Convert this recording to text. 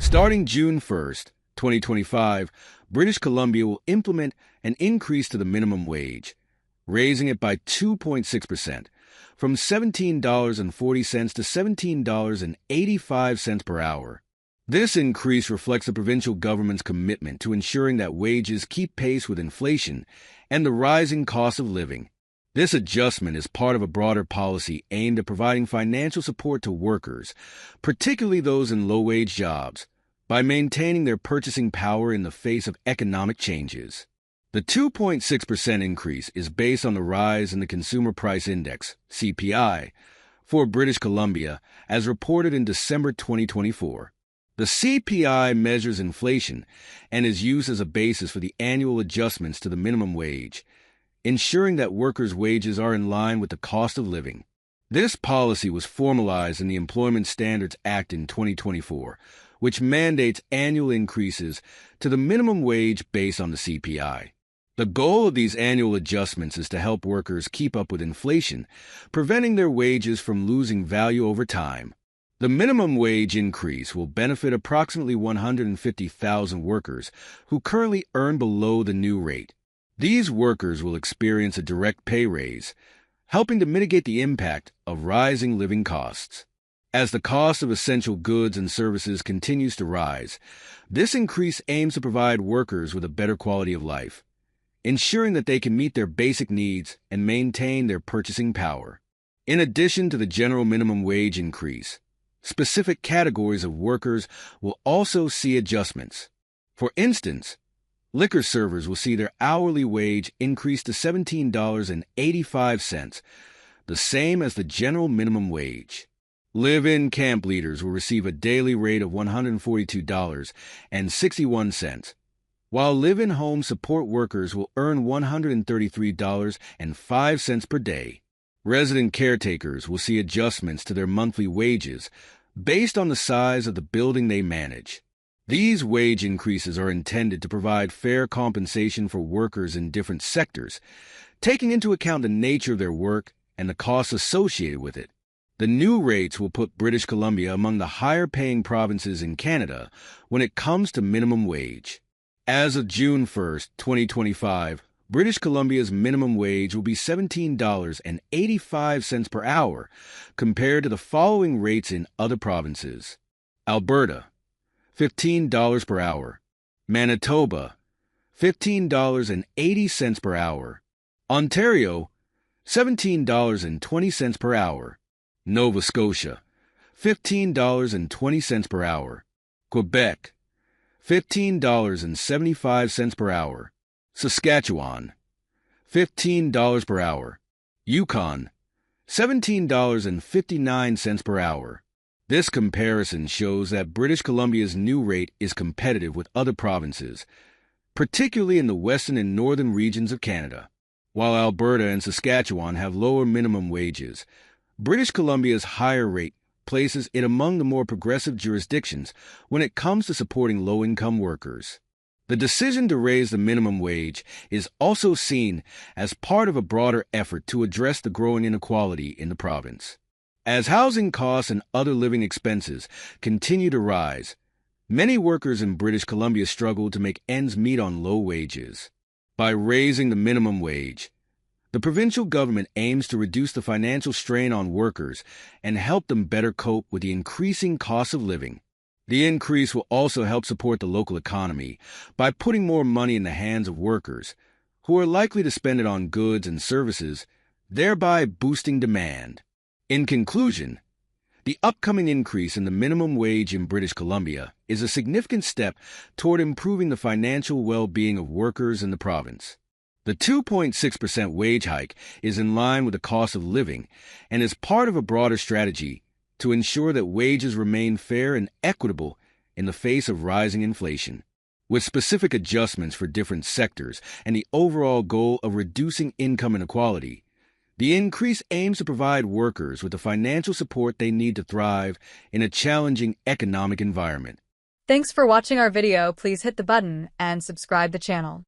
Starting June 1st, 2025, British Columbia will implement an increase to the minimum wage, raising it by 2.6%, from $17.40 to $17.85 per hour. This increase reflects the provincial government's commitment to ensuring that wages keep pace with inflation and the rising cost of living. This adjustment is part of a broader policy aimed at providing financial support to workers, particularly those in low-wage jobs, by maintaining their purchasing power in the face of economic changes. The 2.6% increase is based on the rise in the Consumer Price Index, CPI, for British Columbia, as reported in December 2024. The CPI measures inflation and is used as a basis for the annual adjustments to the minimum wage, ensuring that workers' wages are in line with the cost of living. This policy was formalized in the Employment Standards Act in 2024, which mandates annual increases to the minimum wage based on the CPI. The goal of these annual adjustments is to help workers keep up with inflation, preventing their wages from losing value over time. The minimum wage increase will benefit approximately 150,000 workers who currently earn below the new rate. These workers will experience a direct pay raise, helping to mitigate the impact of rising living costs. As the cost of essential goods and services continues to rise, this increase aims to provide workers with a better quality of life, ensuring that they can meet their basic needs and maintain their purchasing power. In addition to the general minimum wage increase, specific categories of workers will also see adjustments. For instance, liquor servers will see their hourly wage increase to $17.85, the same as the general minimum wage. Live-in camp leaders will receive a daily rate of $142.61, while live-in home support workers will earn $133.05 per day. Resident caretakers will see adjustments to their monthly wages based on the size of the building they manage. These wage increases are intended to provide fair compensation for workers in different sectors, taking into account the nature of their work and the costs associated with it. The new rates will put British Columbia among the higher-paying provinces in Canada when it comes to minimum wage. As of June 1st, 2025, British Columbia's minimum wage will be $17.85 per hour, compared to the following rates in other provinces: Alberta, $15 per hour; Manitoba, $15.80 per hour; Ontario, $17.20 per hour; Nova Scotia, $15.20 per hour; Quebec, $15.75 per hour; Saskatchewan, $15 per hour; Yukon, $17.59 per hour. This comparison shows that British Columbia's new rate is competitive with other provinces, particularly in the western and northern regions of Canada. While Alberta and Saskatchewan have lower minimum wages, British Columbia's higher rate places it among the more progressive jurisdictions when it comes to supporting low-income workers. The decision to raise the minimum wage is also seen as part of a broader effort to address the growing inequality in the province. As housing costs and other living expenses continue to rise, many workers in British Columbia struggle to make ends meet on low wages. By raising the minimum wage, the provincial government aims to reduce the financial strain on workers and help them better cope with the increasing cost of living. The increase will also help support the local economy by putting more money in the hands of workers, who are likely to spend it on goods and services, thereby boosting demand. In conclusion, the upcoming increase in the minimum wage in British Columbia is a significant step toward improving the financial well-being of workers in the province. The 2.6% wage hike is in line with the cost of living and is part of a broader strategy to ensure that wages remain fair and equitable in the face of rising inflation. With specific adjustments for different sectors and the overall goal of reducing income inequality, the increase aims to provide workers with the financial support they need to thrive in a challenging economic environment. Thanks for watching our video. Please hit the button and subscribe the channel.